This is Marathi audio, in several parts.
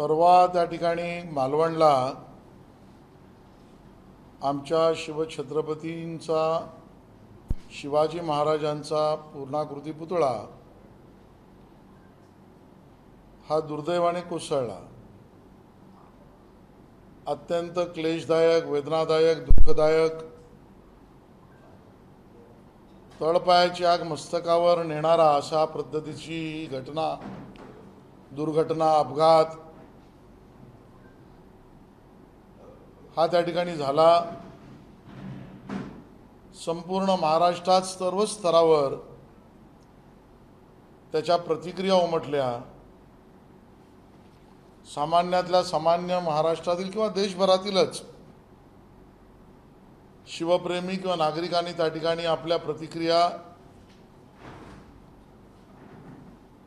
परवा त्या ठिकाणी मालवणला आमच्या शिवछत्रपतींचा शिवाजी महाराजांचा पूर्णाकृती पुतळा हा दुर्दैवाने कोसळला। अत्यंत क्लेशदायक, वेदनादायक, दुःखदायक, तळपायाची आग मस्तकावर नेणारा अशा पद्धतीची ही घटना, दुर्घटना, अपघात हा त्या ठिकाणी झाला। संपूर्ण महाराष्ट्रात सर्व स्तरावर त्याच्या प्रतिक्रिया उमटल्या। सामान्यातल्या सामान्य महाराष्ट्रातील किंवा देशभरातीलच शिवप्रेमी किंवा नागरिकांनी त्या ठिकाणी आपल्या प्रतिक्रिया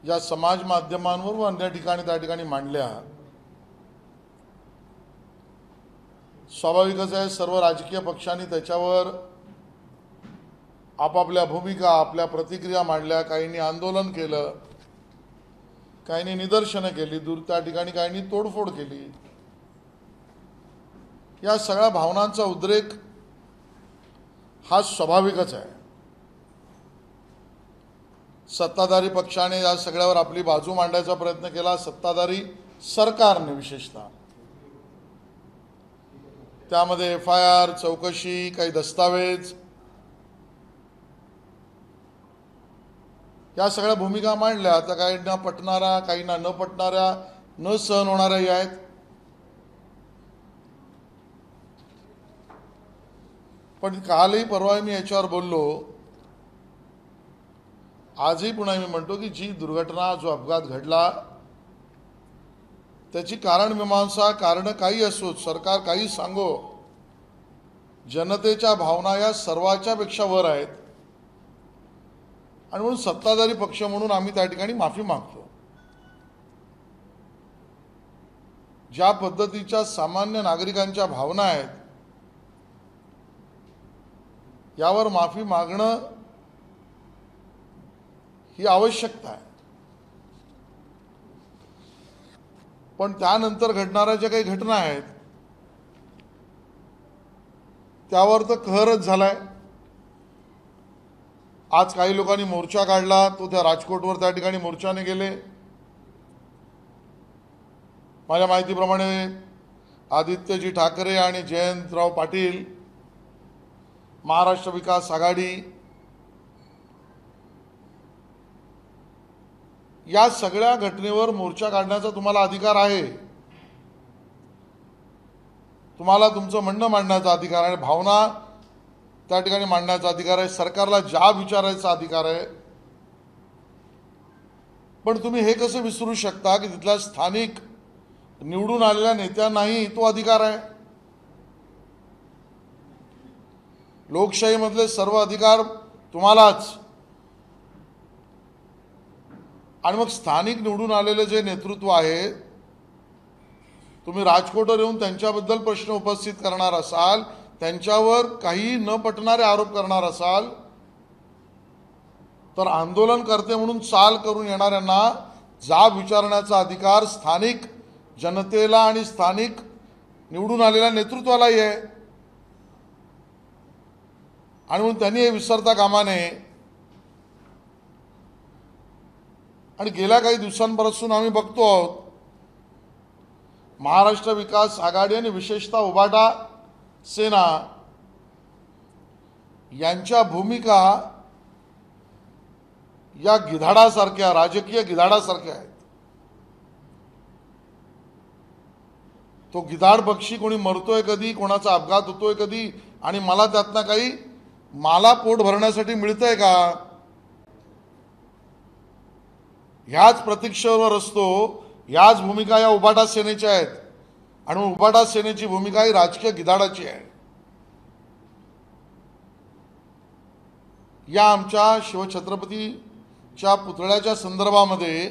या समाज माध्यमांवर व अन्य ठिकाणी त्या ठिकाणी मांडल्या। स्वाभाविकच आहे, सर्व राजकीय पक्षांनी त्याच्यावर आपापल्या भूमिका, आपल्या प्रतिक्रिया मांडल्या। काहींनी आंदोलन केलं, काहींनी निदर्शनं केली, त्या ठिकाणी काहींनी तोडफोड केली। या सगळ्या भावनांचा उद्रेक हा स्वाभाविकच आहे। सत्ताधारी पक्षाने या सगळ्यावर आपली बाजू मांडायचा प्रयत्न केला, सत्ताधारी सरकारने विशेषतः। त्यामध्ये FIR, चौकशी, काही दस्तावेज या सगळ्या भूमिका मांडल्या। आता काहींना पटणाऱ्या, काहींना न पटणाऱ्या, न सहन होणाऱ्याही आहेत। पण कालही परवा मी याच्यावर बोललो, आजही पुन्हा मी म्हणतो की जी दुर्घटना, जो अपघात घडला त्याची कारण मीमांसा, कारण काही असो, सरकार काही सांगो, जनतेच्या भावना या सर्वाच्या पेक्षा वर आहेत। आणि म्हणून सत्ताधारी पक्ष म्हणून आम्ही त्या ठिकाणी माफी मागतो। ज्या पद्धतीच्या सामान्य नागरिकांच्या भावना आहेत यावर माफी मागणं ही आवश्यकता आहे। पण त्यानंतर घडणाऱ्या ज्या काही घटना आहेत त्यावर तर कहरच झालाय। आज काही लोकांनी मोर्चा काढला, तो त्या राजकोटवर त्या ठिकाणी मोर्चाने गेले। माझ्या माहितीप्रमाणे आदित्यजी ठाकरे आणि जयंतराव पाटील, महाराष्ट्र विकास आघाडी या सगळ्या घटनेवर मोर्चा काढण्याचा तुम्हाला अधिकार आहे। तुम्हाला तुमचं म्हणणं मांडण्याचा अधिकार आहे, भावना त्या ठिकाणी मांडण्याचा अधिकार आहे, सरकारला जाब विचारायचा अधिकार आहे। पण तुम्ही हे कसं विसरू शकता की तिथल्या स्थानिक निवडून आलेल्या नेत्यांनाही तो अधिकार आहे। लोकशाहीमधले सर्व अधिकार तुम्हालाच, आणि मग स्थानिक निवडून आलेले जे नेतृत्व आहे, तुम्ही राजकोटवर येऊन त्यांच्याबद्दल प्रश्न उपस्थित करणार असाल, त्यांच्यावर काही न पटणारे आरोप करणार असाल, तर आंदोलनकर्ते म्हणून चाल करून येणाऱ्यांना जाब विचारण्याचा अधिकार स्थानिक जनतेला आणि स्थानिक निवडून आलेल्या नेतृत्वालाही आहे। आणि म्हणून त्यांनी हे विसरता कामा नये। आणि गेल्या काही दिवसांपासून आम्ही बघतो आहोत, महाराष्ट्र विकास आघाडी आणि विशेषतः उभाटा सेना यांच्या भूमिका या गिधाडासारख्या, राजकीय गिधाडासारख्या आहेत। तो गिधाड पक्षी कोणी मरतोय कधी, कोणाचा अपघात होतोय कधी, आणि मला त्यातनं काही मला पोट भरण्यासाठी मिळतंय का, ह्याच प्रतीक्षेवर असतो। ह्याच भूमिका या उभाटा सेनेच्या आहेत। आणि उभाटा सेनेची भूमिका ही राजकीय गिधाडाची आहे। या आमच्या शिवछत्रपतीच्या पुतळ्याच्या संदर्भामध्ये,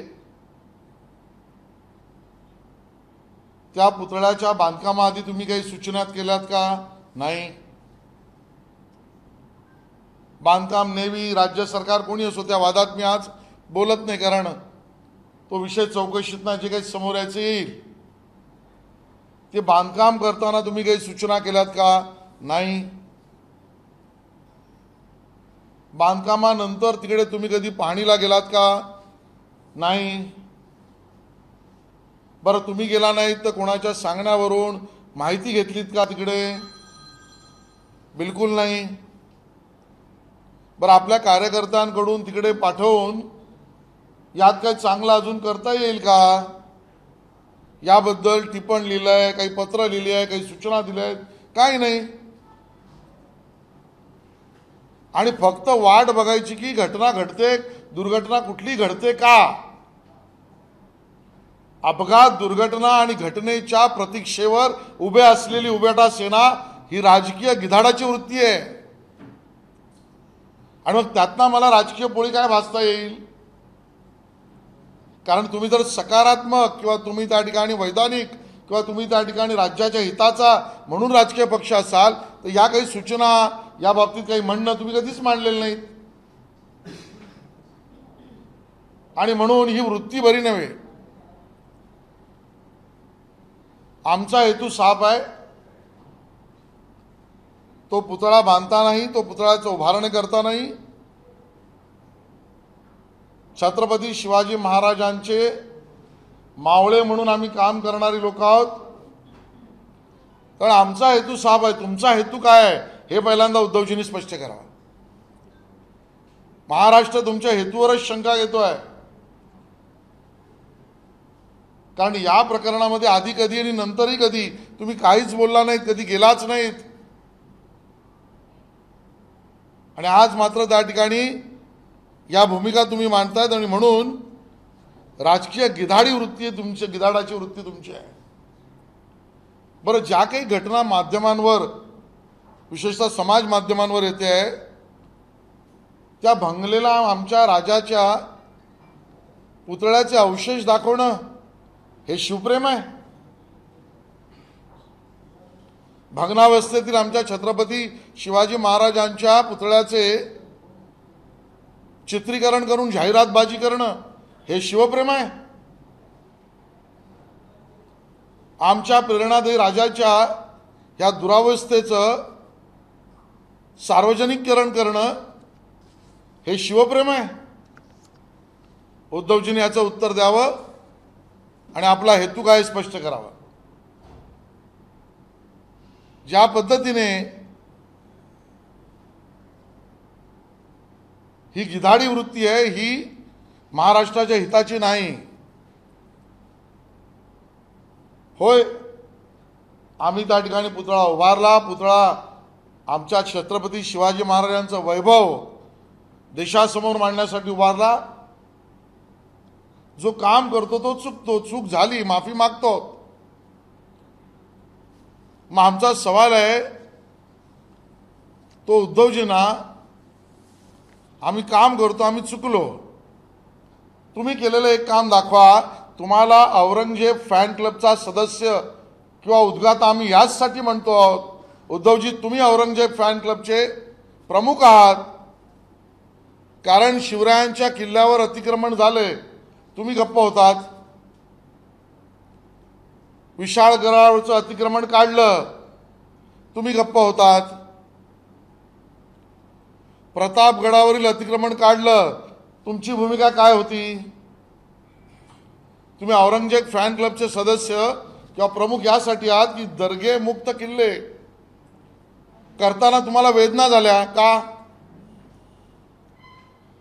त्या पुतळ्याच्या बांधकामाआधी तुम्ही काही सूचना केल्यात का? नाही। बांधकाम नेव्ही, राज्य सरकार, कोणी असो, त्या वादात मी आज बोलत नाही, कारण तो विषय चौकशीतनं जे काही समोर यायचं येईल ते बांधकाम करताना तुम्ही काही सूचना केल्यात का? नाही. बांधकामानंतर तिकडे तुम्ही कधी पाहणीला गेलात का? नाही. बरं, तुम्ही गेला नाहीत तर कोणाच्या सांगण्यावरून माहिती घेतलीत का तिकडे? बिलकुल नाही. बरं, आपल्या कार्यकर्त्यांकडून तिकडे पाठवून यात काही चांगलं अजून करता येईल का याबद्दल टिप्पण लिहिलंय, काही पत्र लिहिली आहे, काही सूचना दिल्या आहेत? काही नाही. आणि फक्त वाट बघायची की घटना घडते, दुर्घटना कुठली घडते का? अपघात, दुर्घटना आणि घटनेच्या प्रतीक्षेवर उभे असलेली उभेटा सेना ही राजकीय गिधाडाची वृत्ती आहे. आणि मग त्यातनं मला राजकीय पोळी काय भासता येईल? कारण तुम्ही जर सकारात्मक किंवा तुम्ही त्या ठिकाणी वैधानिक किंवा तुम्ही त्या ठिकाणी राज्याच्या हिताचा म्हणून राजकीय पक्ष असाल तर या काही सूचना, या बाबतीत काही म्हणणं तुम्ही कधीच मांडलेलं नाहीत. आणि म्हणून ही वृत्ती बरी नव्हे. आमचा हेतू साफ आहे. तो पुतळा बांधता नाही, तो पुतळ्याचं उभारणी करता नाही. छत्रपती शिवाजी महाराजांचे मावळे म्हणून आम्ही काम करणारी लोक आहोत. कारण आमचा हेतू साफ आहे. तुमचा हेतू काय आहे हे पहिल्यांदा उद्धवजींनी स्पष्ट करावं. महाराष्ट्र तुमच्या हेतूवरच शंका घेतोय. कारण या प्रकरणामध्ये आधी कधी आणि नंतरही कधी तुम्ही काहीच बोलला नाहीत, कधी गेलाच नाहीत. आणि आज मात्र त्या ठिकाणी या भूमिका तुम्ही मांडतायत. आणि म्हणून राजकीय गिधाडी वृत्ती तुमची, गिधाडाची वृत्ती तुमची आहे. बरं, ज्या काही घटना माध्यमांवर, विशेषतः समाज माध्यमांवर येते आहे, त्या भंगलेला आमच्या राजाच्या पुतळ्याचे अवशेष दाखवणं हे शिवप्रेम आहे? भग्नावस्थेतील आमच्या छत्रपती शिवाजी महाराजांच्या पुतळ्याचे चित्रीकरण करून जाहिरातबाजी करणं हे शिवप्रेम आहे? आमच्या प्रेरणादायी राजाच्या ह्या दुरावस्थेचं सार्वजनिकरण करणं हे शिवप्रेम आहे? उद्धवजींनी याचं उत्तर द्यावं आणि आपला हेतू काय स्पष्ट करावा. ज्या पद्धतीने ही गिधाडी वृत्ती आहे ही महाराष्ट्राच्या हिताची नाही. होय, आम्ही त्या ठिकाणी पुतळा उभारला. पुतळा आमच्या छत्रपती शिवाजी महाराजांचं वैभव देशासमोर मांडण्यासाठी उभारला. जो काम करतो तो चुकतो, चूक झाली माफी मागतो. मग आमचा सवाल आहे तो उद्धवजींना, आम्ही काम करतो, आम्ही चुकलो, तुम्ही केलेलं एक काम दाखवा. तुम्हाला औरंगजेब फॅन क्लबचा सदस्य किंवा उद्गाता आम्ही याचसाठी म्हणतो आहोत. उद्धवजी, तुम्ही औरंगजेब फॅन क्लबचे प्रमुख आहात. कारण शिवरायांच्या किल्ल्यावर अतिक्रमण झाले, तुम्ही गप्प होतात. विशाळगडावरचं अतिक्रमण काढलं, तुम्ही गप्प होतात. प्रतापगडावरील अतिक्रमण काढलं, तुमची भूमिका काय होती? तुम्ही औरंगजेब फॅन क्लबचे सदस्य किंवा प्रमुख यासाठी आहात की दर्गे मुक्त किल्ले करताना तुम्हाला वेदना झाल्या का?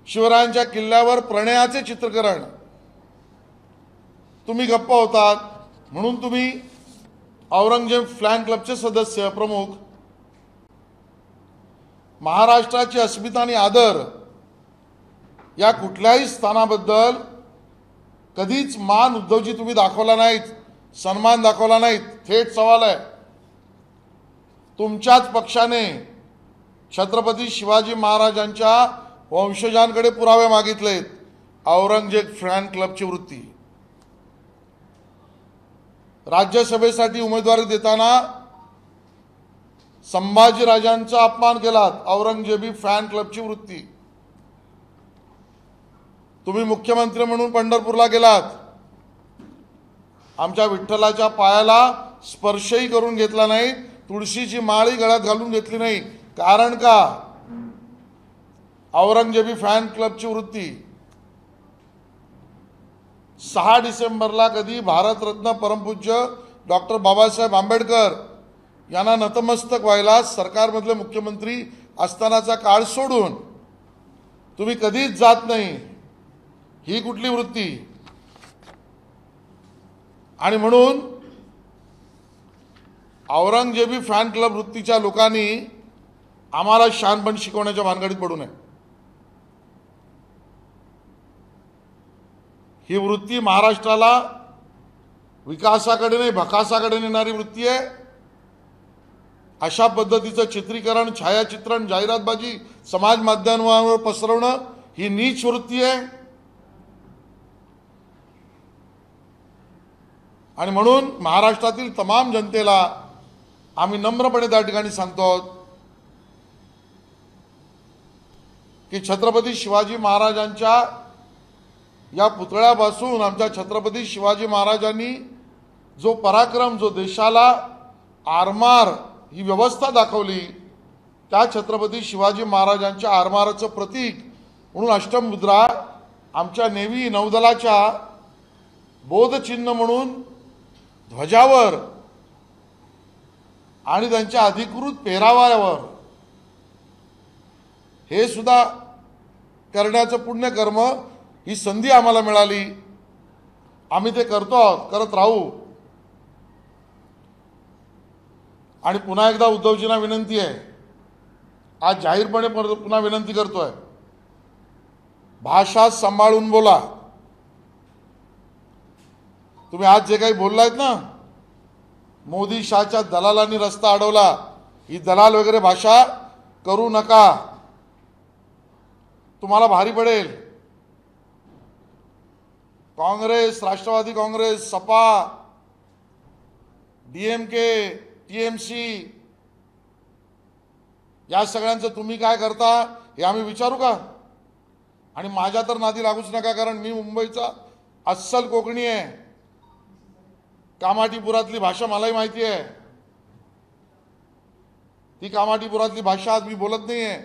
शिवरायांच्या किल्ल्यावर प्रणयाचे चित्रीकरण, तुम्ही गप्प होतात. म्हणून तुम्ही औरंगजेब फॅन क्लबचे सदस्य प्रमुख. महाराष्ट्राची अस्मिता आणि आदर या कुठल्याही स्थानाबद्दल कधीच मान उद्धवजी तुम्ही दाखवला नाहीत, सन्मान दाखवला नाहीत. थेट सवाल आहे. तुमच्याच पक्षाने छत्रपती शिवाजी महाराजांच्या वंशजांकडे पुरावे मागितलेत. औरंगजेब फॅन क्लबची वृत्ती. राज्यसभेसाठी उमेदवारी देताना संभाजीराजांचा अपमान केलात. औरंगजेबी फॅन क्लबची वृत्ती. तुम्ही मुख्यमंत्री म्हणून पंढरपूरला गेलात. आमच्या विठ्ठलाच्या पायाला स्पर्शही करून घेतला नाही, तुळशीची माळही गळ्यात घालून घेतली नाही. कारण का? औरंगजेबी फॅन क्लबची वृत्ती. 6 डिसेंबरला कधी भारतरत्न परमपूज्य डॉक्टर बाबासाहेब आंबेडकर यांना नतमस्तक व्हायला सरकारमधले मुख्यमंत्री असतानाचा काळ सोडून तुम्ही कधीच जात नाही. ही कुठली वृत्ती? आणि म्हणून औरंगजेबी फॅन क्लब वृत्तीच्या लोकांनी आम्हाला शहाणपण शिकवण्याच्या भानगडीत पडू नये. ही वृत्ती महाराष्ट्राला विकासाकडे नाही भकासाकडे नेणारी वृत्ती आहे. अशा पद्धतीचं चित्रीकरण, छायाचित्रण, जाहिरातबाजी समाज माध्यमांवर पसरवणं ही नीच वृत्ती आहे. आणि म्हणून महाराष्ट्रातील तमाम जनतेला आम्ही नम्रपणे त्या ठिकाणी सांगतो की छत्रपती शिवाजी महाराजांच्या या पुतळ्यापासून आमच्या छत्रपती शिवाजी महाराजांनी जो पराक्रम, जो देशाला आरमार ही व्यवस्था दाखवली, त्या छत्रपती शिवाजी महाराजांच्या आरमाराचं प्रतीक म्हणून अष्टमुद्रा आमच्या नेव्ही नौदलाच्या बोधचिन्ह म्हणून ध्वजावर आणि त्यांच्या अधिकृत पेहराव्यावर हे सुद्धा करण्याचं पुण्यकर्म, ही संधी आम्हाला मिळाली. आम्ही ते करतो आहोत, करत राहू. आणि पुन्हा एकदा उद्धवजींना विनंती आहे, आज जाहीरपणे पुन्हा विनंती करतोय, भाषा सांभाळून बोला. तुम्ही आज जे काही बोललायत ना, मोदी शाहच्या दलालांनी रस्ता अडवला, ही दलाल वगैरे भाषा करू नका, तुम्हाला भारी पडेल. काँग्रेस, राष्ट्रवादी काँग्रेस, सपा, डीएमके, टीएमसी या सगळ्यांचं तुम्ही काय करता हे आम्ही विचारू का? आणि माझ्या तर नादी लागूच नका, कारण मी मुंबईचा अस्सल कोकणी आहे. कामाठीपुरातली भाषा मलाही माहिती आहे. ती कामाठीपुरातली भाषा आज मी बोलत नाही आहे,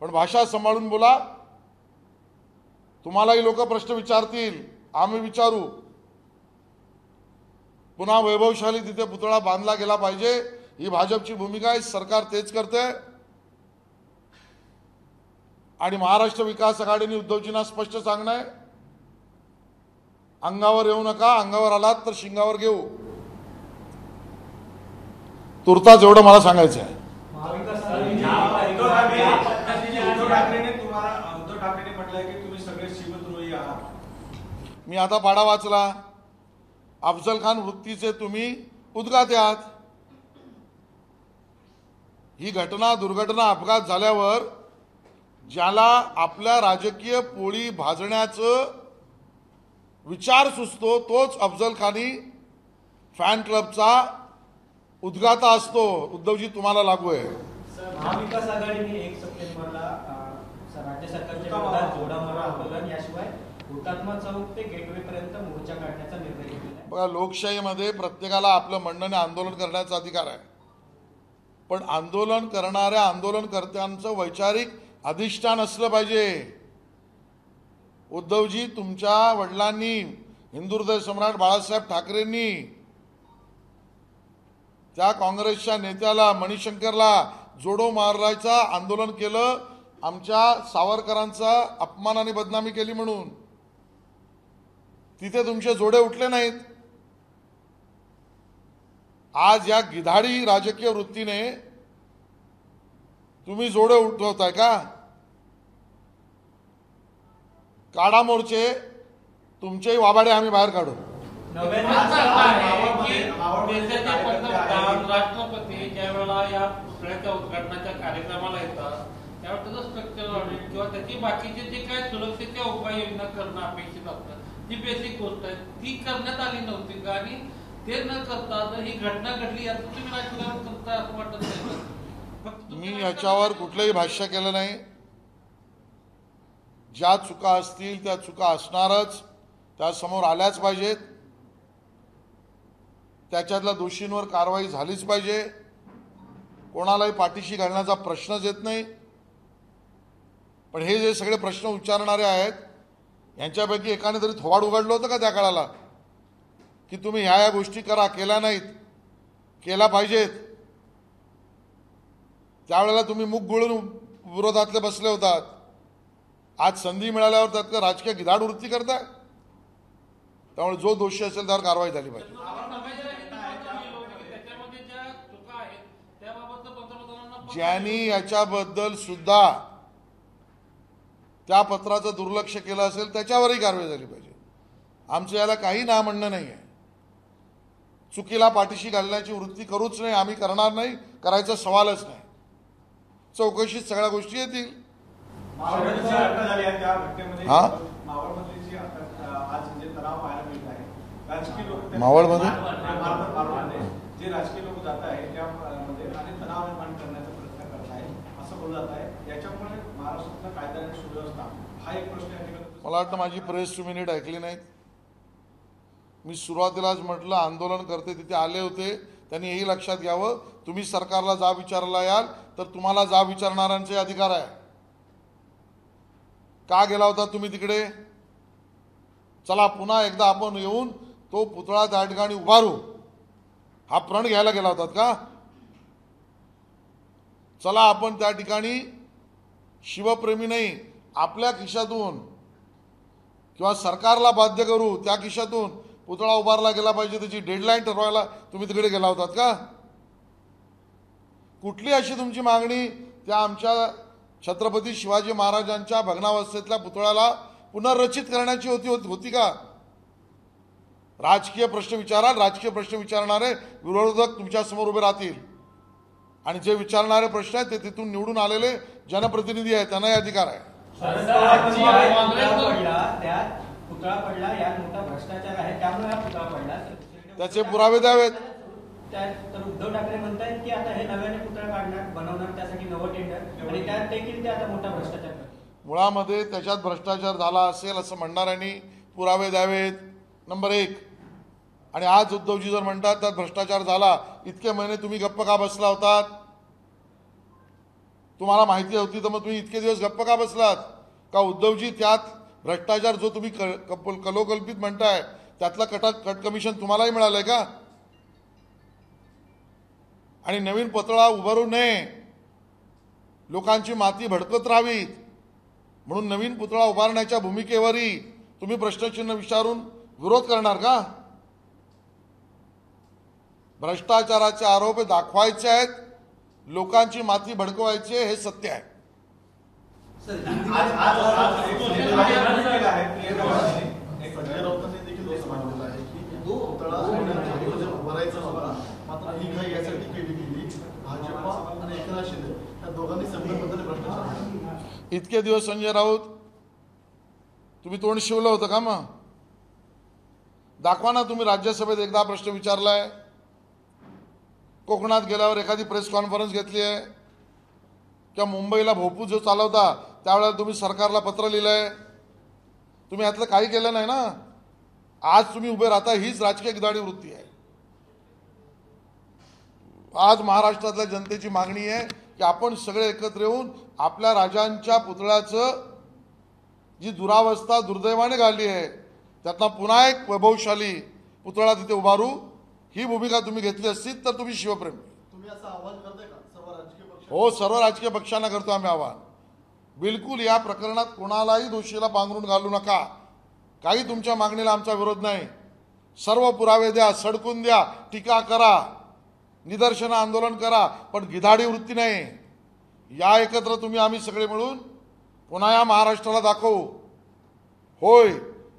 पण भाषा सांभाळून बोला. तुम्हालाही लोक प्रश्न विचारतील, आम्ही विचारू. पुन्हा वैभवशाली तिथे पुतळा बांधला गेला पाहिजे, ही भाजपची भूमिका आहे. सरकार तेच करते. आणि महाराष्ट्र विकास आघाडीने उद्धवजींना स्पष्ट सांगणं आहे, अंगावर येऊ नका, अंगावर आलात तर शिंगावर घेऊ. तुर्तास एवढं मला सांगायचं आहे. मी आता पाडा वाचला, अफजल खान वृत्तीचे तुम्ही उद्गाते आहात. ही घटना, दुर्घटना, अपघात झाल्यावर ज्याला आपल्या राजकीय पोळी भाजण्याचं विचार सुचतो तोच अफजल खानी फॅन क्लबचा उद्गाता असतो. उद्धवजी तुम्हाला लागू आहे. महाविकास आघाडीने 1 सप्टेंबरला राज्य सरकारच्या विरोधात जोडामारा आंदोलन याशिवाय हुतात्मा चौक ते गेटवे पर्यंत मोर्चा काढण्याचा निर्णय घेतला आहे. बघा, लोकशाहीमध्ये प्रत्येकाला आपलं म्हणणं आंदोलन करण्याचा अधिकार आहे, पण आंदोलन करणाऱ्या आंदोलनकर्त्यांचं वैचारिक अधिष्ठान असलं पाहिजे. उद्धवजी, तुमच्या वडिलांनी, हिंदुहृदय सम्राट बाळासाहेब ठाकरेंनी त्या काँग्रेसच्या नेत्याला मणिशंकरला जोडो मारायचं आंदोलन केलं, आमच्या सावरकरांचा अपमान आणि बदनामी केली म्हणून. तिथे तुमचे जोडे उठले नाहीत. आज या गिधाडी राजकीय वृत्तीने तुम्ही जोडे उठवताय का? काढा मोर्चे, तुमचेही वाबाडे आम्ही बाहेर काढू. राष्ट्रपती ज्या वेळेला या पुतळ्याच्या उद्घाटनाच्या कार्यक्रमाला येतात त्यावेळेला त्याचं स्ट्रक्चर ऑडिट किंवा त्याची बाकीचे जे काय सुरक्षेच्या उपाययोजना करणं अपेक्षित असतं, जी बेसिक गोष्ट आहे ती करण्यात आली नव्हती का? आणि ते न करता जर ही घटना घडली याचं तुम्ही राजकारण करता असं वाटत नाही. मी याच्यावर कुठलंही भाष्य केलं नाही. ज्या चुका असतील त्या चुका असणारच, त्या समोर आल्याच पाहिजेत. त्याच्यातल्या दोषींवर कारवाई झालीच पाहिजे. कोणालाही पाठीशी घालण्याचा प्रश्नच येत नाही. पण हे जे सगळे प्रश्न उच्चारणारे आहेत यांच्यापैकी एकाने तरी थोबाड उघडलं होतं का त्या काळाला की तुम्ही ह्या गोष्टी करा, केल्या नाहीत, केल्या पाहिजेत? त्यावेळेला तुम्ही मुख गुळून विरोधातले बसले होतात. आज संधी मिळाल्यावर त्यात राजकीय गिधाड वृत्ती करताय. त्यामुळे जो दोषी असेल त्यावर कारवाई झाली पाहिजे. त्याच्यामध्ये ज्या चुका आहेत त्याबाबत पंतप्रधानांना ज्यांनी याच्याबद्दल सुद्धा त्या पत्राचं दुर्लक्ष केलं असेल त्याच्यावरही कारवाई झाली पाहिजे. आमचं याला काही ना म्हणणं नाही आहे. चुकीला पाठीशी घालण्याची वृत्ती करूच नाही, आम्ही करणार नाही, करायचा सवालच नाही. चौकशीत सगळ्या गोष्टी येतील. मावळमध्ये जी घटना झाली आहे त्या घटनेमध्ये हा? मावळमधली जी आज जे तणाव पाहायला मिळत आहे, राजकीय लोक मावळमध्ये? मावळमध्ये जे राजकीय लोक जात आहेत त्यामध्ये आणि तणाव निर्माण करण्याचा प्रयत्न करत आहेत असं बोललं जात आहे. याच्यामुळे महाराष्ट्रातला कायदा आणि सुव्यवस्था हा एक प्रश्न या ठिकाणी. मला वाटतं माझी प्रेस तुम्ही नीट ऐकली नाहीत. मी सुरुवातीलाच म्हटलं आंदोलन करते तिथे आले होते, त्यांनी हेही लक्षात घ्यावं, तुम्ही सरकारला जाब विचारायला याल तर तुम्हाला जाब विचारणाऱ्यांचे अधिकार आहे. का गेला होता तुम्ही तिकडे? चला पुन्हा एकदा आपण येऊन तो पुतळा त्या ठिकाणी उभारू हा प्रण घ्यायला गेला होतात का? चला आपण त्या ठिकाणी शिवप्रेमी नाही आपल्या खिशातून किंवा सरकारला बाध्य करू त्या खिशातून पुतळा उभारला गेला पाहिजे, त्याची डेडलाईन ठरवायला तुम्ही तिकडे गेला होतात का? कुठली अशी तुमची मागणी त्या आमच्या छत्रपती शिवाजी महाराजांच्या भग्नावस्थेतल्या पुतळ्याला पुनर्रचित करण्याची होती का? राजकीय प्रश्न विचाराल, राजकीय प्रश्न विचारणारे विरोधक तुमच्या समोर उभे राहतील आणि जे विचारणारे प्रश्न आहेत ते तिथून निवडून आलेले जनप्रतिनिधी आहेत, त्यांनाही अधिकार आहे. त्यात पुतळा पडला, यात मोठा भ्रष्टाचार आहे त्यामुळे हा पुतळा पडला. त्याचे पुरावे द्यावेत. तर उद्धव ठाकरे म्हणतायत की आता हे नव्याने पुतळा काढणार, बनवणार, त्यासाठी नवं टेंडर आणि त्यात देखील ते आता मोठा भ्रष्टाचार करतात. मुळामध्ये त्याच्यात भ्रष्टाचार झाला असेल असं म्हणणाऱ्यांनी पुरावे द्यावेत, नंबर 1. आणि आज उद्धवजी जर म्हणतात त्यात भ्रष्टाचार झाला, इतके महिने तुम्ही गप्प का बसला होतात? तुम्हाला माहिती होती तर मग तुम्ही इतके दिवस गप्प का बसलात? का उद्धवजी त्यात भ्रष्टाचार जो तुम्ही कलोकल्पित म्हणताय त्यातलं कट कमिशन तुम्हालाही मिळालंय का? आणि नवीन पुतळा उभारू नये, लोकांची माती भडकत राहावी म्हणून नवीन पुतळा उभारण्याच्या भूमिकेवरही तुम्ही प्रश्नचिन्ह विचारून विरोध करणार का? भ्रष्टाचाराचे आरोप दाखवायचे आहेत, लोकांची माती भडकवायचे हे सत्य आहे. इतके दिवस संजय राऊत तुम्ही तोंड शिवलं होतं का? मग दाखवा ना. तुम्ही राज्यसभेत एकदा प्रश्न विचारलाय, कोकणात गेल्यावर एखादी प्रेस कॉन्फरन्स घेतली आहे किंवा मुंबईला भोपू जो चालवता त्यावेळेला तुम्ही सरकारला पत्र लिहिलंय? तुम्ही यातलं काही केलं नाही ना. आज तुम्ही उभे राहता हीच राजकीय गिधाडी वृत्ती आहे. आज महाराष्ट्रातल्या जनतेची मागणी आहे की आपण सगळे एकत्र येऊन आपल्या राजांच्या पुतळ्याचं जी दुरावस्था दुर्दैवाने घालली आहे त्यातनं पुन्हा एक वैभवशाली पुतळा तिथे उभारू. ही भूमिका तुम्ही घेतली असती तर तुम्ही शिवप्रेमी. तुम्ही असं आवाहन करताय का सर्व राजकीय पक्ष? हो, सर्व राजकीय पक्षांना करतो आम्ही आवाहन. बिलकुल या प्रकरणात कोणालाही दोषीला पांघरून घालू नका. काही तुमच्या मागणीला आमचा विरोध नाही. सर्व पुरावे द्या, सडकून द्या, टीका करा, निदर्शनं आंदोलन करा, पण गिधाडी वृत्ती नाही. या एकत्र तुम्ही आम्ही सगळे मिळून पुन्हा या महाराष्ट्राला दाखवू, होय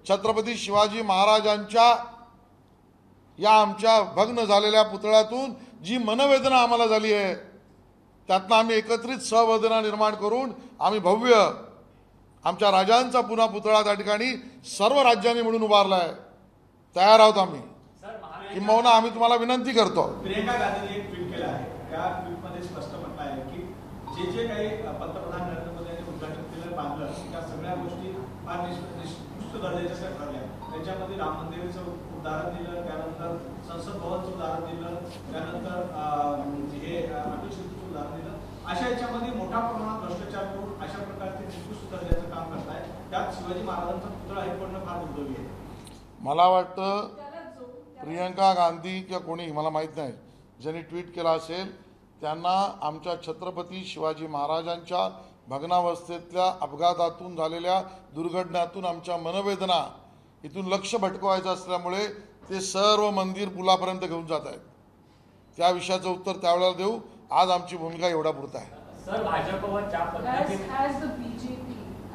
छत्रपती शिवाजी महाराजांच्या या आमच्या भग्न झालेल्या पुतळ्यातून जी मनवेदना आम्हाला झाली आहे त्यातनं आम्ही एकत्रित सहवेदना निर्माण करून आम्ही भव्य आमच्या राजांचा पुन्हा पुतळा त्या ठिकाणी सर्व राज्यांनी मिळून उभारलाय. तयार आहोत आम्ही. किंबहुना आम्ही तुम्हाला विनंती करतो. प्रियंका गांधींनी एक ट्विट केलं आहे. त्या ट्विटमध्ये स्पष्ट म्हटलं आहे की जे काही पंतप्रधान नरेंद्र मोदी यांनी उद्घाटन केलं, बांधलं, त्या सगळ्या गोष्टी फार निकृष्ट दर्जाच्या ठरल्या. त्याच्यामध्ये राम मंदिराचं उदाहरण दिलं, त्यानंतर त्यानंतर संसद भवनचं उदाहरण दिलं, त्यानंतर हे अटल सेतूचं उदाहरण दिलं. अशा याच्यामध्ये मोठ्या प्रमाणात भ्रष्टाचार करून अशा प्रकारचे निकृष्ट दर्जाचं काम करताय. त्यात शिवाजी महाराजांचा पुतळा हे पडणं फार दुर्दैवी आहे. मला वाटतं प्रियंका गांधी किंवा कोणी मला माहीत नाही ज्यांनी ट्विट केला असेल त्यांना आमच्या छत्रपती शिवाजी महाराजांच्या भग्नावस्थेतल्या अपघातातून झालेल्या दुर्घटनेतून आमच्या मनवेदना इथून लक्ष भटकवायचं असल्यामुळे ते सर्व मंदिर पुलापर्यंत घेऊन जात आहेत. त्या विषयाचं उत्तर त्यावेळेला देऊ. आज आमची भूमिका एवढा पुरता आहे. सर भाजपवर ज्या पद्धतीने Has the BJP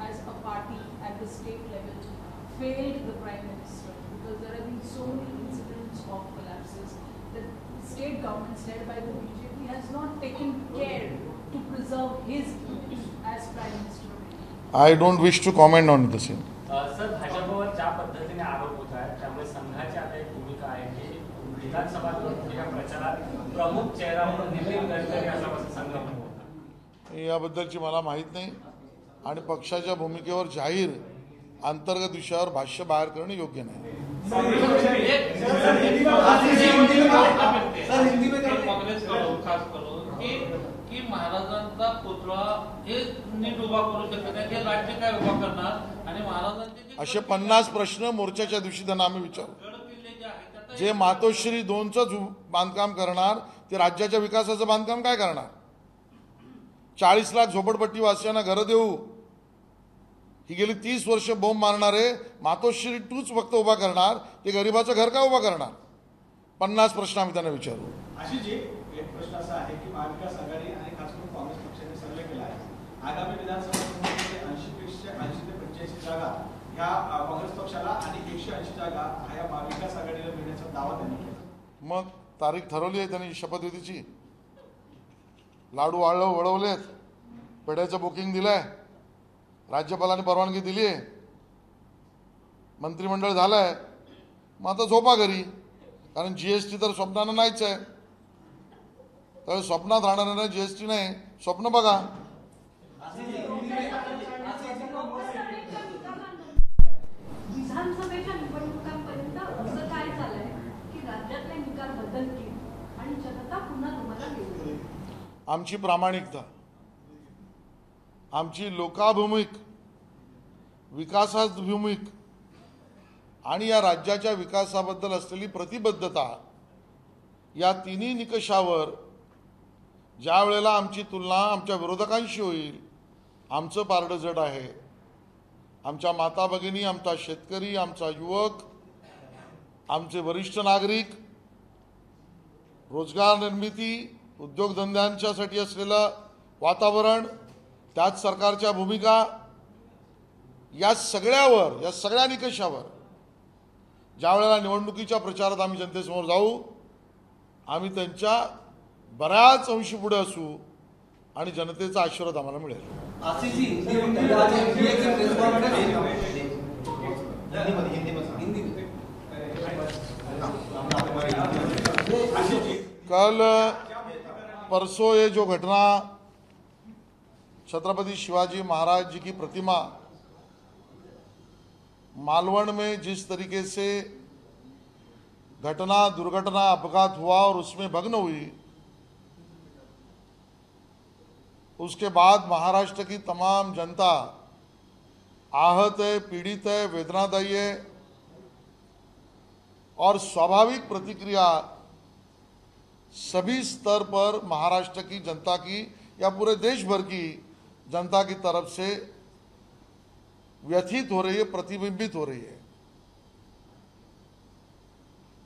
as a party at the state level failed the Prime Minister? Because there have been so many incidents of collapses. The state governments led by the BJP has not taken care to preserve his image as Prime Minister of India. I don't wish to comment on the same. Sir भाजपवर ज्या पद्धतीने आरोप होत आहेत त्यामुळे संघाची आता एक भूमिका आहे की विधानसभा निवडणुकीच्या प्रचारात प्रमुख चेहरा म्हणून नितीन गडकरी असा संघ होता. याबद्दलची मला माहीत नाही आणि पक्षाच्या भूमिकेवर जाहीर अंतर्गत विषयावर भाष्य बाहेर करणं योग्य नाही. काँग्रेसकडून खास करून की महाराजांचा पुतळा हे नीट उभा करू शकत नाही, हे राज्य काय उभा करणार आणि महाराजांचे असे 50 प्रश्न मोर्चाच्या दिवशी त्यांना आम्ही विचारू. गडकिल्ले जे आहेत त्याचा जे मातोश्री 2चं बांधकाम करणार ते राज्याच्या विकासाचं बांधकाम काय करणार? 40 लाख झोपडपट्टी वासियांना घरं देऊ ही गेली 30 वर्ष बोंब मारणारे मातोश्री 2च फक्त उभा करणार, ते गरिबाचं घर का उभा करणार? 50 प्रश्न आम्ही त्यांना विचारू. अशी जी एक प्रश्न असा आहे की महाविकास आघाडी आणि खास करून काँग्रेस पक्षाने सर्वे केला आहे. आगामी विधानसभा निवडणुकीमध्ये 80 ते 85 जागा ह्या काँग्रेस पक्षाला आणि 180 जागा ह्या महाविकास आघाडीला मिळण्याचा दावा त्यांनी केला. मग तारीख ठरवली आहे त्यांनी शपथविधीची. लाडू वळवलेत, पेढ्याचं बुकिंग दिलंय, राज्यपालांनी परवानगी दिली आहे, मंत्रिमंडळ झालंय. मग आता झोपा घरी, कारण जीएसटी तर स्वप्नानं नाहीच आहे. तर स्वप्नात राहणाऱ्यांना जीएसटी नाही, स्वप्न बघा. विधानसभेच्या निवडणुकांपर्यंत असं काय झालंय की राज्यातले निकाल बदलतील आणि जनता पुन्हा तुम्हाला निवडेल? आमची प्रामाणिकता, आमची लोकाभिमुख, विकासाभिमुख आणि या राज्याच्या विकासाबद्दल असलेली प्रतिबद्धता या तिन्ही निकषावर ज्या वेळेला आमची तुलना आमच्या विरोधकांशी होईल, आमचं पारडं जड आहे. आमच्या माता भगिनी, आमचा शेतकरी, आमचा युवक, आमचे वरिष्ठ नागरिक, रोजगार निर्मिती, उद्योगधंद्यांच्यासाठी असलेलं वातावरण, त्याच सरकारच्या भूमिका, या सगळ्यावर, या सगळ्या निकषावर ज्या वेळेला निवडणुकीच्या प्रचारात आम्ही जनतेसमोर जाऊ, आम्ही त्यांच्या बऱ्याच अंशी पुढे असू आणि जनतेचा आशीर्वाद आम्हाला मिळेल. कल परसों ये जो घटना छत्रपति शिवाजी महाराज जी की प्रतिमा मालवण में जिस तरीके से घटना, दुर्घटना, अपघात हुआ और उसमें भग्न हुई, उसके बाद महाराष्ट्र की तमाम जनता आहत है, पीड़ित है, वेदनादायी है और स्वाभाविक प्रतिक्रिया सभी स्तर पर महाराष्ट्र की जनता की या पूरे देश भर की जनता की तरफ से व्यथित हो रही है, प्रतिबिंबित हो रही है.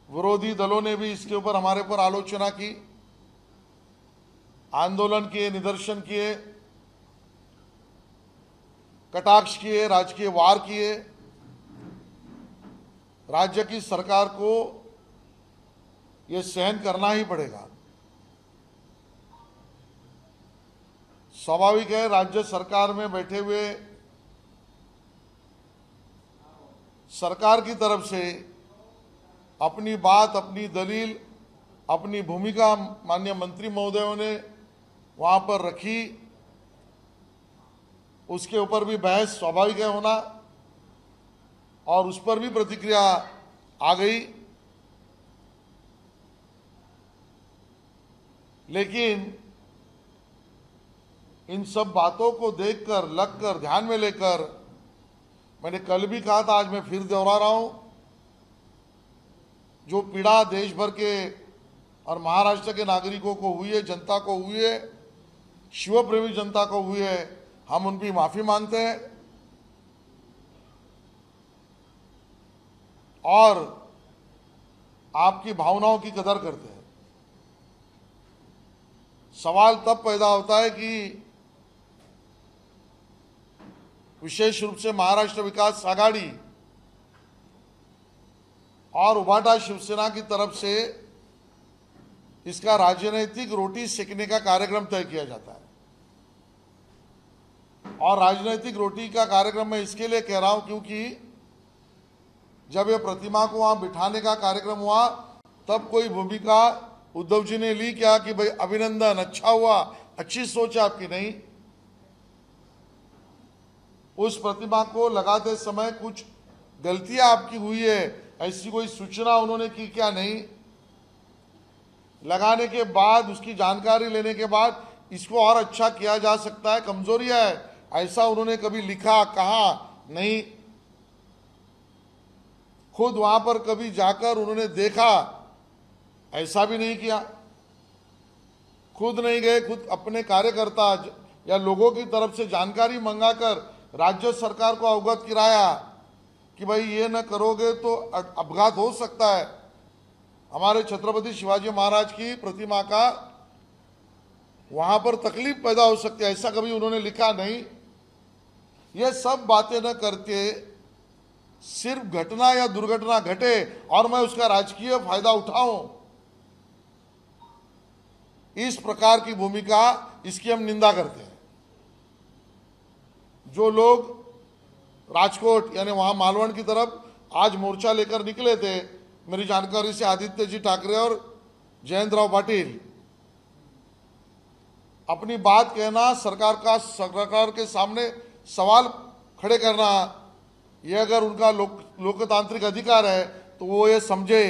विरोधी दलों ने भी इसके ऊपर हमारे पर आलोचना की, आंदोलन किए, निदर्शन किए, कटाक्ष किए, राजकीय वार किए. राज्य की सरकार को ये सहन करना ही पड़ेगा. स्वाभाविक है, राज्य सरकार में बैठे हुए सरकार की तरफ से अपनी बात, अपनी दलील, अपनी भूमिका माननीय मंत्री महोदयों ने वहां पर रखी, उसके ऊपर भी बहस स्वाभाविक है होना और उस पर भी प्रतिक्रिया आ गई. लेकिन इन सब बातों को देखकर, लगकर, ध्यान में लेकर, मैंने कल भी कहा था, आज मैं फिर दोहरा रहा हूं, जो पीड़ा देश भर के और महाराष्ट्र के नागरिकों को हुई है, जनता को हुई है, शिव प्रेमी जनता को हुई है, हम उनकी माफी मांगते हैं और आपकी भावनाओं की कदर करते हैं। सवाल तब पैदा होता है कि विशेष रूप से महाराष्ट्र विकास आघाड़ी और उभाटा शिवसेना की तरफ से इसका राजनीतिक रोटी सेकने का कार्यक्रम तय किया जाता है। और राजनीतिक रोटी का कार्यक्रम मैं इसके लिए कह रहा हूं क्योंकि जब ये प्रतिमा को वहां बिठाने का कार्यक्रम हुआ तब कोई भूमिका उद्धव जी ने ली क्या कि भाई अभिनंदन, अच्छा हुआ, अच्छी सोच है आपकी? नहीं। उस प्रतिमा को लगाते समय कुछ गलतियां आपकी हुई है, ऐसी कोई सूचना उन्होंने की क्या? नहीं। लगाने के बाद, उसकी जानकारी लेने के बाद इसको और अच्छा किया जा सकता है, कमजोरियां है, ऐसा उन्होंने कभी लिखा, कहा? नहीं। खुद वहां पर कभी जाकर उन्होंने देखा, ऐसा भी नहीं किया। खुद नहीं गए, खुद अपने कार्यकर्ता या लोगों की तरफ से जानकारी मंगाकर राज्य सरकार को अवगत कराया कि भाई ये न करोगे तो अपघात हो सकता है, हमारे छत्रपति शिवाजी महाराज की प्रतिमा का वहां पर तकलीफ पैदा हो सकती है, ऐसा कभी उन्होंने लिखा नहीं। ये सब बातें न करके सिर्फ घटना या दुर्घटना घटे और मैं उसका राजकीय फायदा उठाऊं, इस प्रकार की भूमिका, इसकी हम निंदा करते हैं। जो लोग राजकोट यानी वहां मालवण की तरफ आज मोर्चा लेकर निकले थे, मेरी जानकारी से आदित्य जी ठाकरे और जयंतराव पाटिल, अपनी बात कहना, सरकार के सामने सवाल खड़े करना, ये अगर उनका लोकतांत्रिक अधिकार है तो वो ये समझे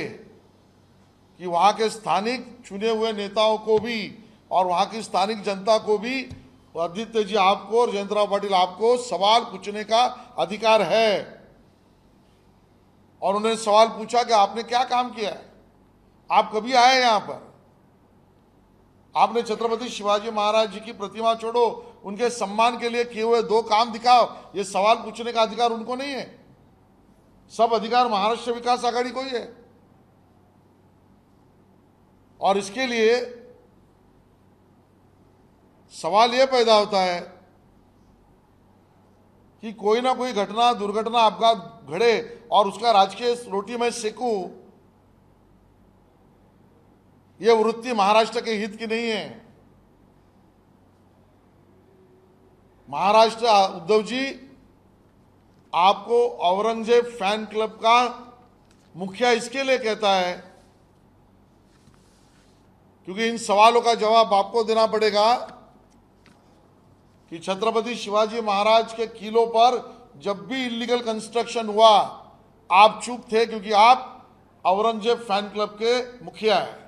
कि वहां के स्थानिक चुने हुए नेताओं को भी और वहां की स्थानिक जनता को भी, आदित्य जी आपको और जयंतराव पाटिल आपको सवाल पूछने का अधिकार है। और उन्होंने सवाल पूछा कि आपने क्या काम किया है, आप कभी आए यहां पर, आपने छत्रपति शिवाजी महाराज जी की प्रतिमा छोड़ो, उनके सम्मान के लिए किए हुए 2 काम दिखाओ। ये सवाल पूछने का अधिकार उनको नहीं है, सब अधिकार महाराष्ट्र विकास आघाड़ी को ही है। और इसके लिए सवाल यह पैदा होता है कि कोई ना कोई घटना, दुर्घटना, अपघात घड़े और उसका राजकीय रोटी में सेकूं, यह वृत्ति महाराष्ट्र के हित की नहीं है। महाराष्ट्र, उद्धव जी आपको औरंगजेब फैन क्लब का मुखिया इसके लिए कहता है क्योंकि इन सवालों का जवाब आपको देना पड़ेगा कि छत्रपति शिवाजी महाराज के किलों पर जब भी इलीगल कंस्ट्रक्शन हुआ आप चुप थे क्योंकि आप औरंगजेब फैन क्लब के मुखिया हैं।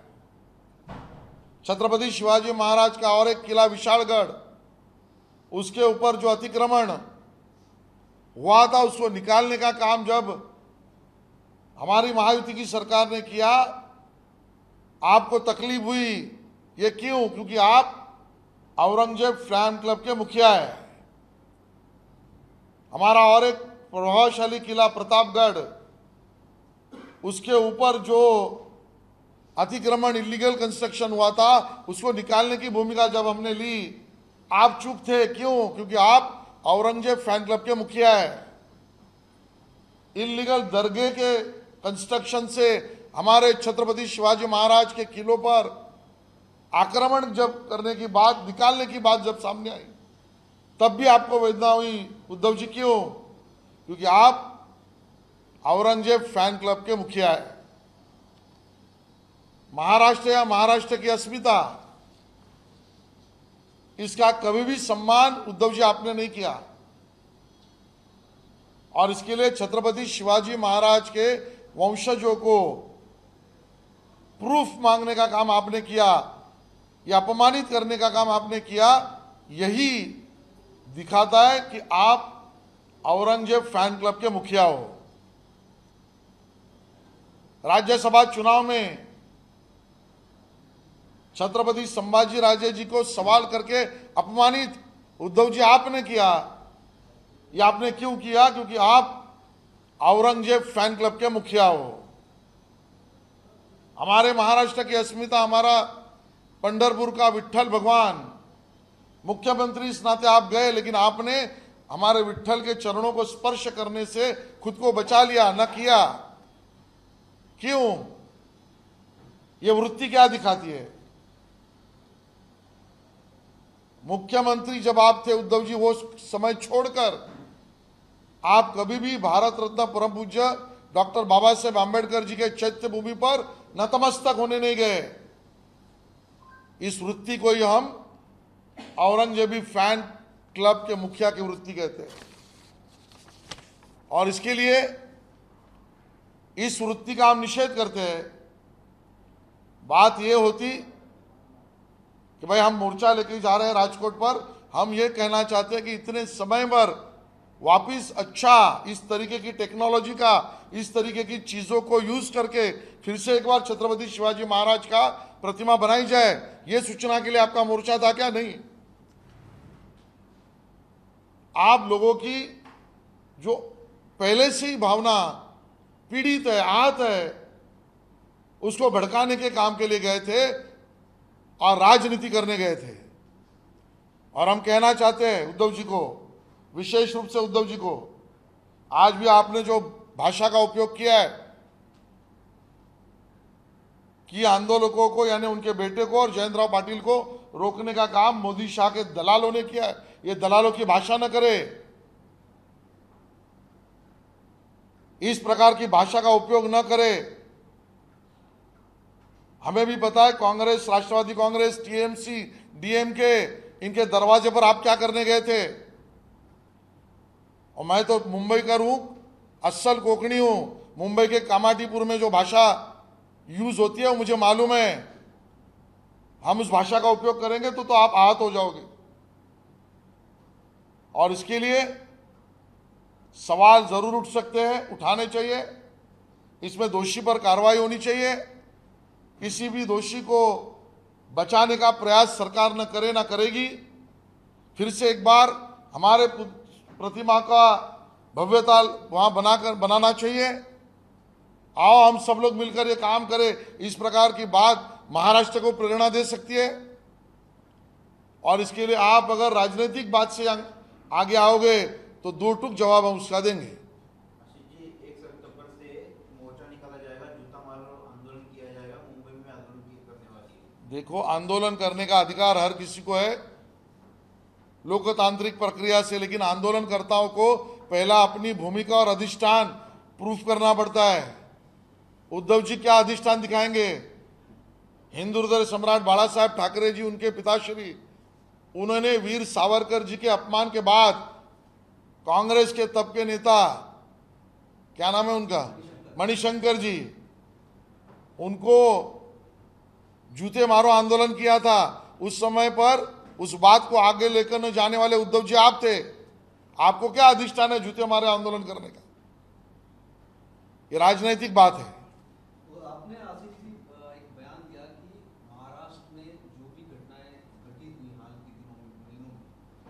छत्रपति शिवाजी महाराज का और एक किला विशालगढ़, उसके ऊपर जो अतिक्रमण हुआ था उसको निकालने का काम जब हमारी महायुति की सरकार ने किया, आपको तकलीफ हुई। ये क्यों? क्योंकि आप औरंगजेब फैन क्लब के मुखिया है। हमारा और एक प्रभावशाली किला प्रतापगढ़, उसके ऊपर जो अतिक्रमण, इलीगल कंस्ट्रक्शन हुआ था, उसको निकालने की भूमिका जब हमने ली, आप चुप थे। क्यों? क्योंकि आप औरंगजेब फैन क्लब के मुखिया है। इलीगल दरगाह के कंस्ट्रक्शन से हमारे छत्रपति शिवाजी महाराज के किलों पर आक्रमण जब करने की बात, निकालने की बात जब सामने आई, तब भी आपको वेदना हुई। उद्धव जी क्यों? क्योंकि आप औरंगजेब फैन क्लब के मुखिया है। महाराष्ट्र या महाराष्ट्र की अस्मिता, इसका कभी भी सम्मान उद्धव जी आपने नहीं किया। और इसके लिए छत्रपति शिवाजी महाराज के वंशजों को प्रूफ मांगने का काम आपने किया ये अपमानित करने का काम आपने किया, यही दिखाता है कि आप औरंगजेब फैन क्लब के मुखिया हो। राज्यसभा चुनाव में छत्रपति संभाजी राजे जी को सवाल करके अपमानित उद्धव जी आपने किया। ये आपने क्यों किया? क्योंकि आप औरंगजेब फैन क्लब के मुखिया हो। हमारे महाराष्ट्र की अस्मिता, हमारा पंढरपुर का विट्ठल भगवान, मुख्यमंत्री इस नाते आप गए, लेकिन आपने हमारे विट्ठल के चरणों को स्पर्श करने से खुद को बचा लिया, न किया। क्यों? ये वृत्ति क्या दिखाती है? मुख्यमंत्री जब आप थे उद्धव जी, वो समय छोड़कर आप कभी भी भारत रत्न परम पूज्य डॉक्टर बाबा साहेब आंबेडकर जी के चैत्य भूमि पर नतमस्तक होने नहीं गए। इस वृत्ति को ही हम औरंगजेबी फैन क्लब के मुखिया की वृत्ति कहते हैं। और इसके लिए इस वृत्ति का हम निषेध करते हैं। बात यह होती कि भाई हम मोर्चा लेके जा रहे हैं राजकोट पर, हम ये कहना चाहते हैं कि इतने समय पर वापिस अच्छा इस तरीके की टेक्नोलॉजी का, इस तरीके की चीजों को यूज करके फिर से एक बार छत्रपति शिवाजी महाराज का प्रतिमा बनाई जाए, ये सूचना के लिए आपका मोर्चा था क्या? नहीं। आप लोगों की जो पहले से ही भावना पीड़ित है, आहत है, उसको भड़काने के काम के लिए गए थे और राजनीति करने गए थे। और हम कहना चाहते हैं उद्धव जी को, विशेष रूप से उद्धव जी को, आज भी आपने जो भाषा का उपयोग किया है कि आंदोलकों को, यानी उनके बेटे को और जयंतराव पाटिल को रोकने का काम मोदी शाह के दलालों ने किया है, ये दलालों की भाषा न करे। इस प्रकार की भाषा का उपयोग न करे। हमें भी पता है कांग्रेस, राष्ट्रवादी कांग्रेस, टीएमसी, डीएमके, इनके दरवाजे पर आप क्या करने गए थे। और मैं तो मुंबई का हूं, असल कोंकणी हूं। मुंबई के कामाटीपुर में जो भाषा यूज होती है वो मुझे मालूम है। हम उस भाषा का उपयोग करेंगे तो आप आहत हो जाओगे। और इसके लिए सवाल जरूर उठ सकते हैं, उठाने चाहिए। इसमें दोषी पर कार्रवाई होनी चाहिए। किसी भी दोषी को बचाने का प्रयास सरकार न करे, न करेगी। फिर से एक बार हमारे प्रतिमा का भव्यता वहां बनाना चाहिए। आओ हम सब लोग मिलकर ये काम करें। इस प्रकार की बात महाराष्ट्र को प्रेरणा दे सकती है। और इसके लिए आप अगर राजनीतिक बात से आगे आओगे तो दो टूक जवाब हम उसका देंगे। जी, 1 सितंबर से मोर्चा निकाला जाएगा, जूता मारो आंदोलन किया जाएगा, मुंबई में आंदोलन करने वाली है। देखो, आंदोलन करने का अधिकार हर किसी को है लोकतांत्रिक प्रक्रिया से, लेकिन आंदोलनकर्ताओं को पहला अपनी भूमिका और अधिष्ठान प्रूफ करना पड़ता है। उद्धव जी क्या अधिष्ठान दिखाएंगे? हिंदू हृदय सम्राट बाला साहेब ठाकरे जी, उनके पिताश्री, उन्होंने वीर सावरकर जी के अपमान के बाद कांग्रेस के तब के नेता, क्या नाम है उनका, मणिशंकर जी, उनको जूते मारो आंदोलन किया था। उस समय पर उस बात को आगे लेकर न जाने वाले उद्धव जी आप थे। आपको क्या अधिष्ठान है जूते मारे आंदोलन करने का? ये राजनीतिक बात है। आपने आशीष जी एक बयान दिया कि महाराष्ट्र में जो भी घटनाएं घटी हुई हाल के महीनों में,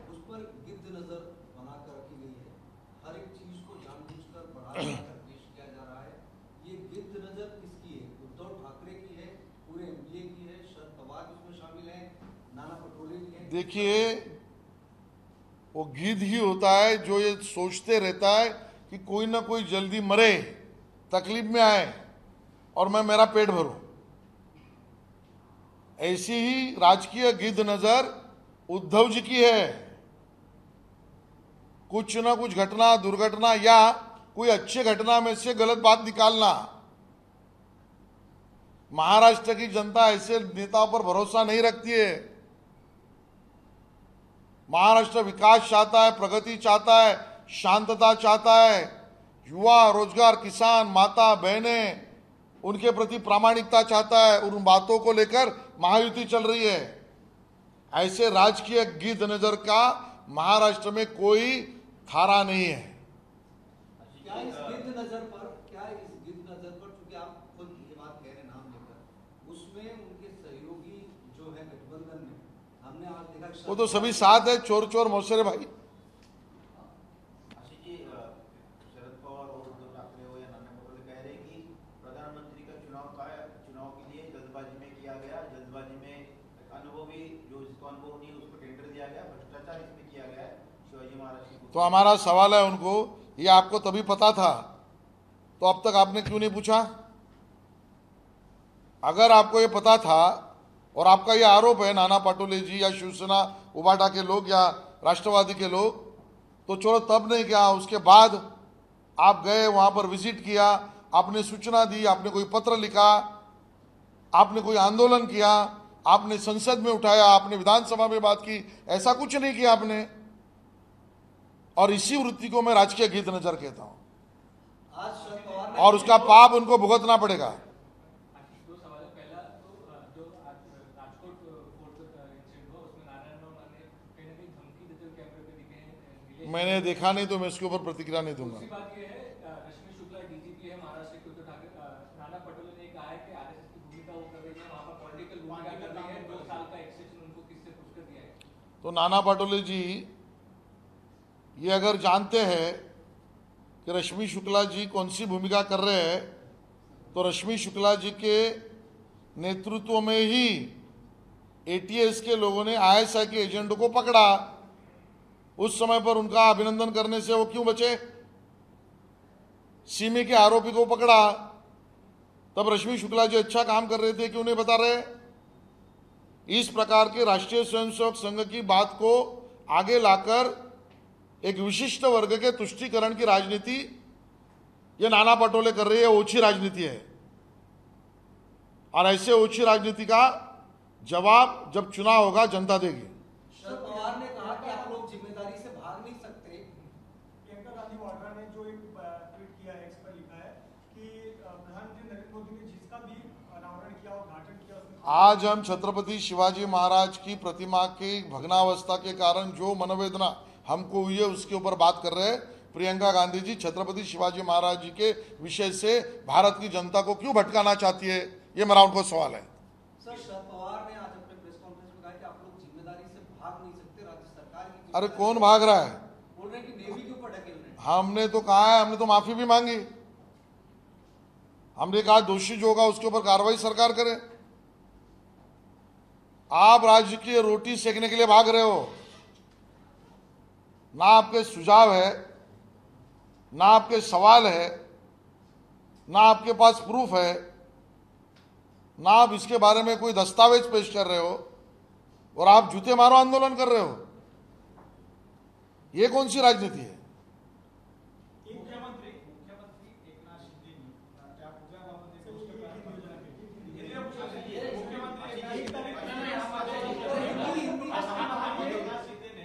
उस पर गिद्ध नजर बनाकर रखी गई है। हर एक चीज को जानबूझकर बढ़ाकर पेश किया जा रहा है। ये गिद्ध नजर किसकी है? उद्धव ठाकरे की है, पूरे एनडीए की है, शरद पवार इसमें शामिल है, नाना पटोले की है। देखिए, वो गिद्ध ही होता है जो ये सोचते रहता है कि कोई ना कोई जल्दी मरे, तकलीफ में आए और मैं मेरा पेट भरूं। ऐसी ही राजकीय गिद्ध नजर उद्धव जी की है। कुछ ना कुछ घटना, दुर्घटना या कोई अच्छी घटना में से गलत बात निकालना। महाराष्ट्र की जनता ऐसे नेताओं पर भरोसा नहीं रखती है। महाराष्ट्र विकास चाहता है, प्रगति चाहता है, शांतता चाहता है। युवा, रोजगार, किसान, माता, बहनें, उनके प्रति प्रामाणिकता चाहता है। उन बातों को लेकर महायुति चल रही है। ऐसे राजकीय गिद्ध नजर का महाराष्ट्र में कोई थारा नहीं है। क्या इस गिद्ध नजर पर चूंकि आप खुद ये बात कह रहे हैं नाम लेकर, उसमें उनके सहयोगी जो है गठबंधन में, हमने आज देखा कि वो तो सभी साथ है, चोर चोर मौसेरे भाई। आशीष जी, शरद पवार और उद्धव ठाकरे हो या नाना पटोले कह रहे हैं कि प्रधानमंत्री का चुनाव के लिए जल्दबाजी में किया गया, जल्दबाजी में अनुभवी जो जिसको अनुभव नहीं उसको टेंडर दिया गया, भ्रष्टाचार इसमें किया गया है शिवाजी महाराज की। तो हमारा सवाल है उनको, ये आपको तभी पता था तो अब तक आपने क्यों नहीं पूछा? अगर आपको ये पता था और आपका ये आरोप है नाना पटोले जी या शिवसेना उबाटा के लोग या राष्ट्रवादी के लोग, तो चलो तब नहीं किया, उसके बाद आप गए वहां पर विजिट किया, आपने सूचना दी, आपने कोई पत्र लिखा, आपने कोई आंदोलन किया, आपने संसद में उठाया, आपने विधानसभा में बात की, ऐसा कुछ नहीं किया आपने। और इसी वृत्ति को मैं राजकीय गिद्ध नजर कहता हूं आज शरद पवार ने और उसका पाप उनको भुगतना पड़ेगा। दो सवाल है। पहला तो जो आज राजकोट फोर्ट इंसिडेंट हुआ उसमें नारायण राव ने कहीं ना कहीं धमकी देते हुए कैमरे पे दिखे हैं, मिले। मैंने देखा नहीं तो मैं इसके ऊपर प्रतिक्रिया नहीं दूंगा। दूसरी बात ये है, रश्मि शुक्ला डीजीपी है महाराष्ट्र के, उद्धव ठाकरे नाना पटोले ने कहा है कि आरएसएस की भूमिका वो कर रही है, वहां पर पॉलिटिकल भूमिका कर रही है, 2 साल का एक्सटेंशन उनको किससे पुश कर दिया है? तो नाना पटोले जी ये अगर जानते हैं कि रश्मि शुक्ला जी कौन सी भूमिका कर रहे हैं, तो रश्मि शुक्ला जी के नेतृत्व में ही एटीएस के लोगों ने आईएसआई के एजेंटों को पकड़ा। उस समय पर उनका अभिनंदन करने से वो क्यों बचे? सीमे के आरोपी को पकड़ा, तब रश्मि शुक्ला जी अच्छा काम कर रहे थे, क्यों नहीं बता रहे? इस प्रकार के राष्ट्रीय स्वयंसेवक संघ की बात को आगे लाकर एक विशिष्ट वर्ग के तुष्टीकरण की राजनीति ये नाना पटोले कर रही है, ओछी राजनीति है। और ऐसे ओछी राजनीति का जवाब जब चुनाव होगा जनता देगी। शरद पवार ने कहा कि आप लोग जिम्मेदारी से भाग नहीं सकते। प्रियंका गांधी वाड्रा ने जो एक ट्वीट किया है, इस पर लिखा है कि प्रधानमंत्री नरेंद्र मोदी ने जिसका भी अनावरण किया, उद्घाटन किया, उसमें आज हम छत्रपति शिवाजी महाराज की प्रतिमा की भग्नावस्था के कारण जो मनोवेदना हमको हुई है उसके ऊपर बात कर रहे हैं। प्रियंका गांधी जी छत्रपति शिवाजी महाराज जी के विषय से भारत की जनता को क्यों भटकाना चाहती है, ये मेरा उनको सवाल है। सर, शरद पवार ने आज अपने प्रेस कॉन्फ्रेंस में कहा कि आप लोग जिम्मेदारी से भाग नहीं सकते, राज्य सरकार की अरे कौन भाग रहा है? बोल रहे हैं कि नेवी के ऊपर ढकेल रहे हैं। हमने तो कहा है, हमने तो माफी भी मांगी, हमने कहा दोषी जो होगा उसके ऊपर कार्रवाई सरकार करे। आप राज्य की रोटी सेकने के लिए भाग रहे हो, ना आपके सुझाव है, ना आपके सवाल है, ना आपके पास प्रूफ है, ना आप इसके बारे में कोई दस्तावेज पेश कर रहे हो, और आप जूते मारो आंदोलन कर रहे हो। ये कौन सी राजनीति है? मुख्यमंत्री एकनाथ शिंदेनी त्या पुतळ्याबाबत एक गोष्ट नियोजन केली.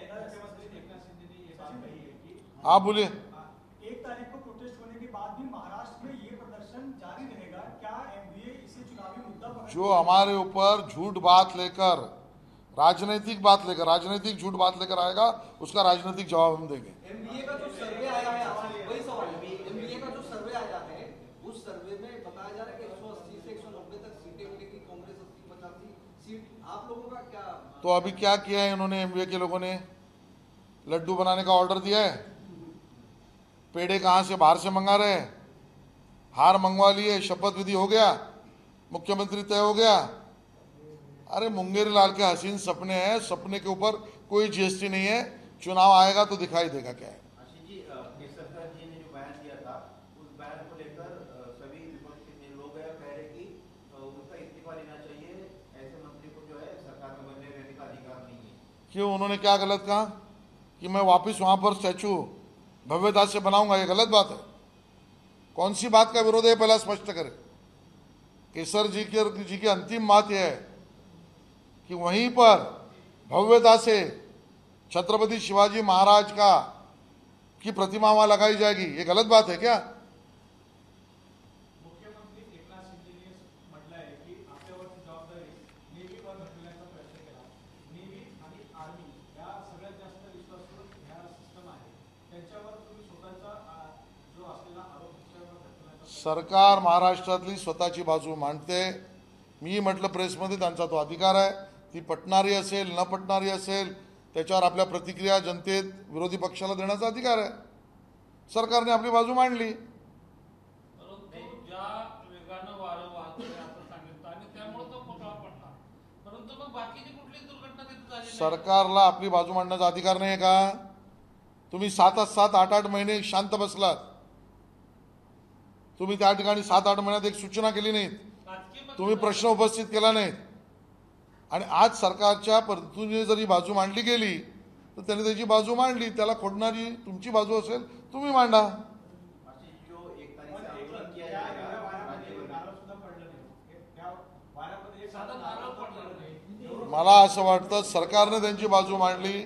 मुख्यमंत्री एकनाथ शिंदे ने ये बात कही है कि आप बोलिए। 1 तारीख को प्रोटेस्ट होने के बाद भी महाराष्ट्र में ये प्रदर्शन जारी रहेगा। क्या एमवीए इसे चुनावी मुद्दा पकड़ जो हमारे ऊपर झूठ बात लेकर, राजनीतिक झूठ बात लेकर आएगा, उसका राजनीतिक जवाब हम देंगे। एमबीए का जो सर्वे आया है, वही सवाल है, एमबीए का जो सर्वे आया है उस सर्वे में बताया जा रहा है कि 180 से 190 तक सीटें मिलेगी, कांग्रेस 80-85 सीट। आप लोगों का क्या? तो अभी क्या किया है इन्होंने? एमवीए के लोगों ने लड्डू बनाने का ऑर्डर दिया है, पेड़े कहां से बाहर से मंगा रहे हैं, हार मंगवा लिए, शपथ विधि हो गया, मुख्यमंत्री तय हो गया। अरे मुंगेरी लाल के हसीन सपने हैं, सपने के ऊपर कोई जीएसटी नहीं है। चुनाव आएगा तो दिखाई देगा क्या है। आशीष जी, केसरकर जी ने जो बयान दिया था, उस बयान को लेकर सभी विपक्ष के लोग कह रहे कि उनका इस्तीफा लेना चाहिए, ऐसे मंत्री को जो है सरकार में बने रहने का अधिकार नहीं है। क्यों? उन्होंने क्या गलत कहा कि मैं वापस वहां पर स्टैचू भव्यता से बनाऊंगा? ये गलत बात है। कौन सी बात का विरोध है, पहला स्पष्ट करें। केसर जी की अंतिम बात यह है कि वहीं पर भव्यता से छत्रपति शिवाजी महाराज की प्रतिमा वहां लगाई जाएगी, ये गलत बात है क्या? मुख्यमंत्री एकनाथ शिंदे ने म्हटलं आहे की आपल्यावरची जबाबदारी नेव्ही वर ढकलण्याचा प्रयत्न केला. नेव्ही सरकार महाराष्ट्रातली स्वतःची बाजू मांडते. मी म्हटलं प्रेसमध्ये त्यांचा तो अधिकार आहे. ती पटणारी असेल न पटणारी असेल त्याच्यावर आपल्या प्रतिक्रिया जनतेत विरोधी पक्षाला देण्याचा अधिकार आहे. सरकारने आपली बाजू मांडली. परंतु ज्या वेगानं वारं वाहतोय असं सांगितलं आणि त्यामुळे तो पुतळा पडला. परंतु मग बाकीची कुठली दुर्घटना तिथे झाली नाही. सरकारला आपली बाजू मांडण्याचा अधिकार नाही आहे का? तुम्ही 7-7, 8-8 महिने शांत बसलात. तुम्ही त्या ठिकाणी 7-8 महिन्यात एक सूचना केली नाहीत. राजकीय पक्ष तुम्ही प्रश्न उपस्थित केला नाहीत. आणि आज सरकारच्या पद्धतीने जरी बाजू मांडली गेली तर त्याने त्याची बाजू मांडली. त्याला खोडणारी तुमची बाजू असेल तुम्ही मांडा. जो 1 तारीख से आंदोलन किया जाएगा साधा नारळ पडला नाही. मला असं वाटतं सरकारने त्यांची बाजू मांडली,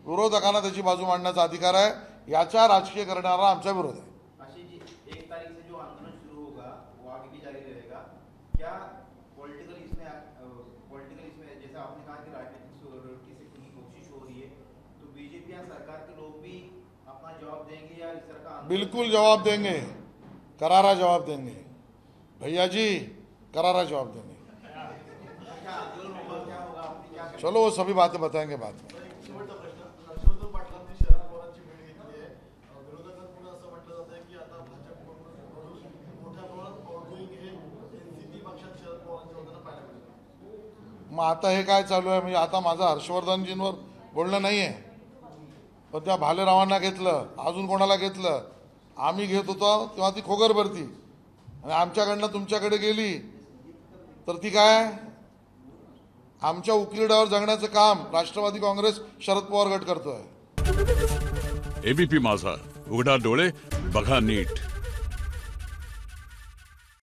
विरोधकांना त्याची बाजू मांडण्याचा अधिकार आहे. याचा राजकीय करणारा आमचा विरोध आहे. आशीष जी, 1 तारीख से जो आंदोलन शुरू होगा वो आगे भी जारी रहेगा. क्या पॉलिटिकल इसमें जैसे आपने कहा कि राजनीतिक की कोशिश हो रही है, तो बीजेपी या सरकार के लोग भी अपना जवाब देंगे या इस तरह का बिल्कुल जवाब देंगे, करारा जवाब देंगे. भैया जी करारा जवाब देंगे. क्या आंदोलन होगा, क्या होगा, आपने क्या चलो वो सभी बातें बताएंगे बाद में. शेवटचा प्रश्न, हर्षवर्धन पाटलांनी शरद पवारांची भेट घेतली आहे. विरोधकांकडून असं म्हटलं जात आहे की आता भाजपकडून मोठ्या प्रमाणात आउटगोईंग हे एनसीपी पक्षात शरद पवारांच्या होताना पाहायला मिळतं. मग आता हे काय चालू आहे? म्हणजे आता माझं हर्षवर्धनजींवर बोलणं नाही आहे, पण त्या भालेरावांना घेतलं, अजून कोणाला घेतलं. आम्ही घेत होतो तेव्हा ती खोगर भरती आणि आमच्याकडनं तुमच्याकडे गेली तर ती काय? आमच्या उकिरड्यावर जगण्याचं काम राष्ट्रवादी काँग्रेस शरद पवार गट करतोय. एबीपी माझा, उघडा डोळे बघा नीट.